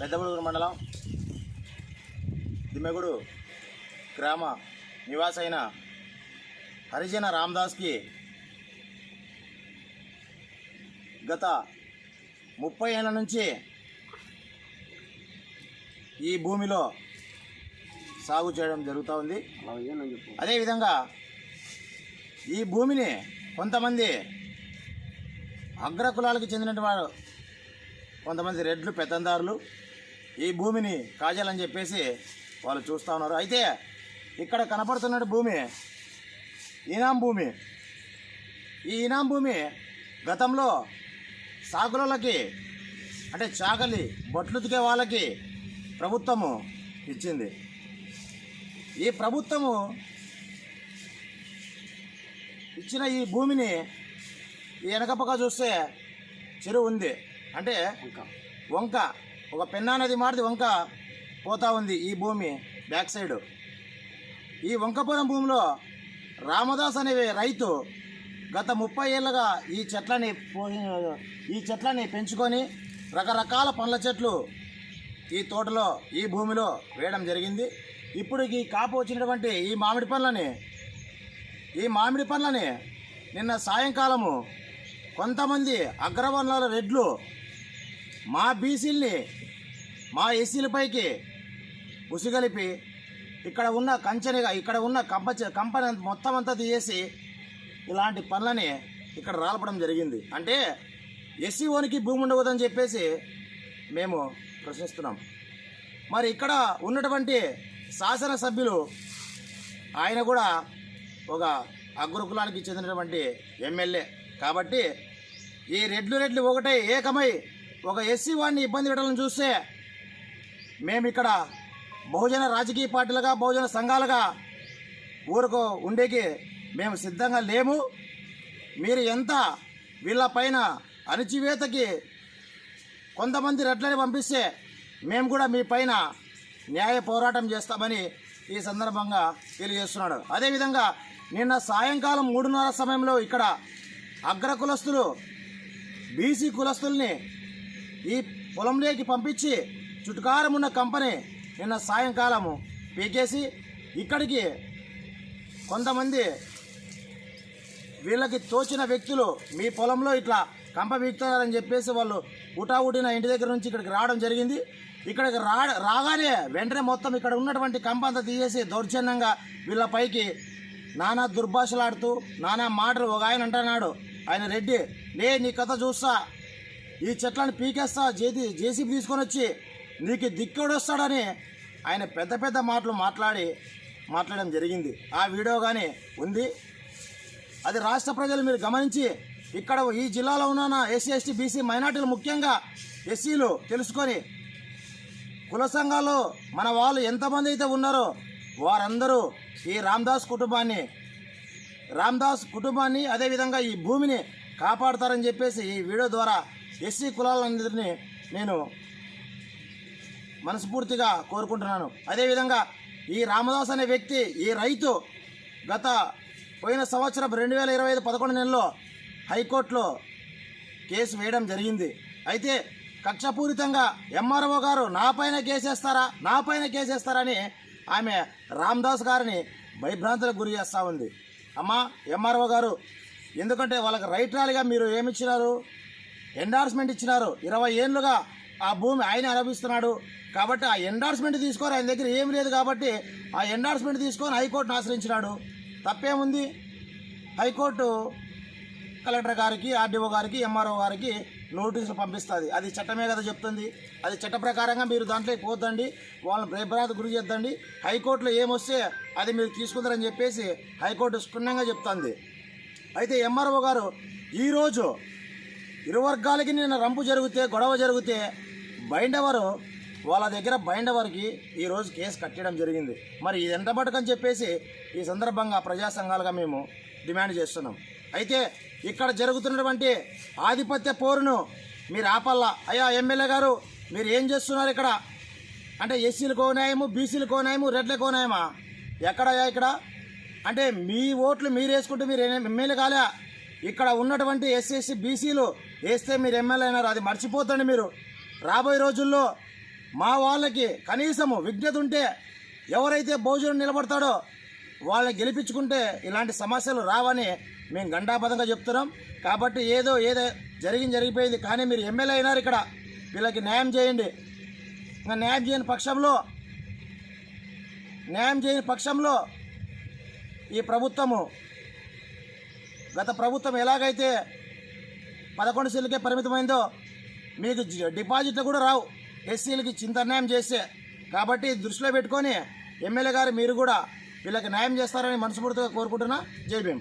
పెద్దబుడుగురు మండలం దిమ్మెగూడు గ్రామ నివాసైన హరిజన రామదాస్కి గత 30 ఏళ్ళ నుంచి ఈ భూమిలో సాగు చేయడం జరుగుతూ ఉంది. అదేవిధంగా ఈ భూమిని కొంతమంది అగ్రకులాలకు చెందిన వారు, కొంతమంది రెడ్లు పెత్తందారులు ఈ భూమిని కాజాలని చెప్పేసి వాళ్ళు చూస్తూ ఉన్నారు. అయితే ఇక్కడ కనపడుతున్న భూమి ఈనాం భూమి. ఈ ఈనాం భూమి గతంలో సాగులకి అంటే చాకలి బొట్లుతికే వాళ్ళకి ప్రభుత్వము ఇచ్చింది. ఈ ప్రభుత్వము ఇచ్చిన ఈ భూమిని ఈ వెనకపక్క చూస్తే చెరువు ఉంది, అంటే వంక, ఒక పెన్నా నది మారిది వంక పోతా ఉంది ఈ భూమి బ్యాక్ సైడ్. ఈ వంకపురం భూమిలో రామదాస్ అనే రైతు గత 30 ఏళ్ళుగా ఈ చెట్లని పెంచుకొని రకరకాల పండ్ల చెట్లు ఈ తోటలో ఈ భూమిలో వేయడం జరిగింది. ఇప్పుడు ఈ కాపు వచ్చినటువంటి ఈ మామిడి పండ్లని నిన్న సాయంకాలము కొంతమంది అగ్రవర్ణాల రెడ్లు మా బీసీల్ని మా ఎస్సీలపైకి ఉసిగలిపి ఇక్కడ ఉన్న కంపని మొత్తం అంతా తీసేసి ఇలాంటి పనులని ఇక్కడ రాలపడం జరిగింది. అంటే ఎస్సీ ఓనికి భూమి ఉండవద్దని చెప్పేసి మేము ప్రశ్నిస్తున్నాం. మరి ఇక్కడ ఉన్నటువంటి శాసనసభ్యులు ఆయన కూడా ఒక అగ్రకులానికి చెందినటువంటి ఎమ్మెల్యే కాబట్టి ఈ రెడ్లు ఒకటే ఏకమై ఒక ఎస్సీ వాడిని ఇబ్బంది పెట్టాలని చూస్తే మేము ఇక్కడ బహుజన రాజకీయ పార్టీలుగా బహుజన సంఘాలుగా ఊరుకు ఉండేకి మేము సిద్ధంగా లేము. మీరు ఎంత వీళ్ళపైన అణచివేతకి కొంతమంది రెడ్లని పంపిస్తే మేము కూడా మీ పైన న్యాయ పోరాటం చేస్తామని ఈ సందర్భంగా తెలియజేస్తున్నాడు. అదేవిధంగా నిన్న సాయంకాలం 3:30 సమయంలో ఇక్కడ అగ్రకులస్తులు బీసీ కులస్తుల్ని ఈ పొలంలోకి పంపించి చుట్టుకారం ఉన్న కంపెనీ నిన్న సాయంకాలము పీకేసి ఇక్కడికి కొంతమంది వీళ్ళకి తోచిన వ్యక్తులు మీ పొలంలో ఇట్లా కంప పీకుతున్నారని చెప్పేసి వాళ్ళు ఉటావుటిన ఇంటి దగ్గర నుంచి ఇక్కడికి రావడం జరిగింది. ఇక్కడికి రాగానే వెంటనే మొత్తం ఇక్కడ ఉన్నటువంటి కంప అంతా తీసేసి దౌర్జన్యంగా వీళ్ళపైకి నానా దుర్భాషలాడుతూ నానా మాటలు. ఒక ఆయన అంటున్నాడు, ఆయన రెడ్డి, నీ కథ చూస్తా, ఈ చెట్లను పీకేస్తా, జేసీబీ తీసుకొని వచ్చి నీకు దిక్కుడొస్తాడని ఆయన పెద్ద మాటలు మాట్లాడడం జరిగింది. ఆ వీడియో కానీ ఉంది. అది రాష్ట్ర ప్రజలు మీరు గమనించి ఇక్కడ ఈ జిల్లాలో ఉన్న ఎస్సీ ఎస్టీ బీసీ మైనార్టీలు ముఖ్యంగా ఎస్సీలు తెలుసుకొని కుల సంఘాల్లో మన వాళ్ళు ఎంతమంది అయితే ఉన్నారో వారందరూ ఈ రామదాస్ కుటుంబాన్ని అదేవిధంగా ఈ భూమిని కాపాడుతారని చెప్పేసి ఈ వీడియో ద్వారా ఎస్సీ కులాలందరినీ నేను మనస్ఫూర్తిగా కోరుకుంటున్నాను. అదేవిధంగా ఈ రామదాస్ అనే వ్యక్తి, ఈ రైతు పోయిన సంవత్సరం 2025 11 నెలలో హైకోర్టులో కేసు వేయడం జరిగింది. అయితే కక్షపూరితంగా ఎంఆర్ఓ గారు నాపైన కేసేస్తారని ఆమె రామదాస్ గారిని భయభ్రాంతులకు గురి చేస్తూ ఉంది. అమ్మా ఎంఆర్ఓ గారు, ఎందుకంటే వాళ్ళకి రైట్రాలుగా మీరు ఏమిచ్చినారు? ఎండార్స్మెంట్ ఇచ్చినారు. 20 ఏళ్ళుగా ఆ భూమి ఆయన అనుభవిస్తున్నాడు కాబట్టి ఆ ఎండార్స్మెంట్ తీసుకొని ఆయన దగ్గర ఏమి లేదు కాబట్టి ఆ ఎండార్స్మెంట్ తీసుకొని హైకోర్టును ఆశ్రయించినాడు. తప్పేముంది? హైకోర్టు కలెక్టర్ గారికి, ఆర్డీఓ గారికి, ఎంఆర్ఓ గారికి నోటీసులు పంపిస్తుంది. అది చట్టమే కదా చెప్తుంది. అది చట్ట ప్రకారంగా మీరు దాంట్లో పోద్దండి, వాళ్ళని భయభ్రాంతి గురి చేద్దండి. హైకోర్టులో ఏమొస్తే అది మీరు తీసుకుంటారని చెప్పేసి హైకోర్టు క్షుణ్ణంగా చెప్తుంది. అయితే ఎంఆర్ఓ గారు ఈరోజు ఇరు వర్గాలకి నిన్న గొడవ జరిగితే బైండవరు వాళ్ళ దగ్గర బైండవర్కి ఈరోజు కేసు కట్టడం జరిగింది. మరి ఇది ఎంత మటుకని చెప్పేసి ఈ సందర్భంగా ప్రజా సంఘాలుగా మేము డిమాండ్ చేస్తున్నాం. అయితే ఇక్కడ జరుగుతున్నటువంటి ఆధిపత్య పోరును మీరు ఆపల్లా. అయ్యా ఎమ్మెల్యే గారు, మీరు ఏం చేస్తున్నారు ఇక్కడ? అంటే ఎస్సీలకు న్యాయము, బీసీలకు న్యాయము, రెడ్లకు న్యాయమా? ఎక్కడయ్యా ఇక్కడ? అంటే మీ ఓట్లు మీరు వేసుకుంటే మీరు ఎమ్మెల్యే కాలే. ఇక్కడ ఉన్నటువంటి ఎస్సీ ఎస్సీ బీసీలు వేస్తే మీరు ఎమ్మెల్యే అయినారు. అది మర్చిపోతండి. మీరు రాబోయే రోజుల్లో మా వాళ్ళకి కనీసము విజ్ఞత ఉంటే ఎవరైతే భోజనం నిలబడతాడో వాళ్ళని గెలిపించుకుంటే ఇలాంటి సమస్యలు రావని మేము గంటాపదంగా చెప్తున్నాం. కాబట్టి ఏదో జరిగిపోయింది, కానీ మీరు ఎమ్మెల్యే అయినారు, ఇక్కడ వీళ్ళకి న్యాయం చేయండి. ఇంకా న్యాయం చేయని పక్షంలో ఈ ప్రభుత్వము, గత ప్రభుత్వం ఎలాగైతే 11 సీట్లకే పరిమితమైందో మీకు డిపాజిట్లు కూడా రావు ఎస్సీలకి చింత అన్యాయం చేస్తే. కాబట్టి దృష్టిలో పెట్టుకొని ఎమ్మెల్యే గారు మీరు కూడా వీళ్ళకి న్యాయం చేస్తారని మనస్ఫూర్తిగా కోరుకుంటున్నా. జై భీమ్.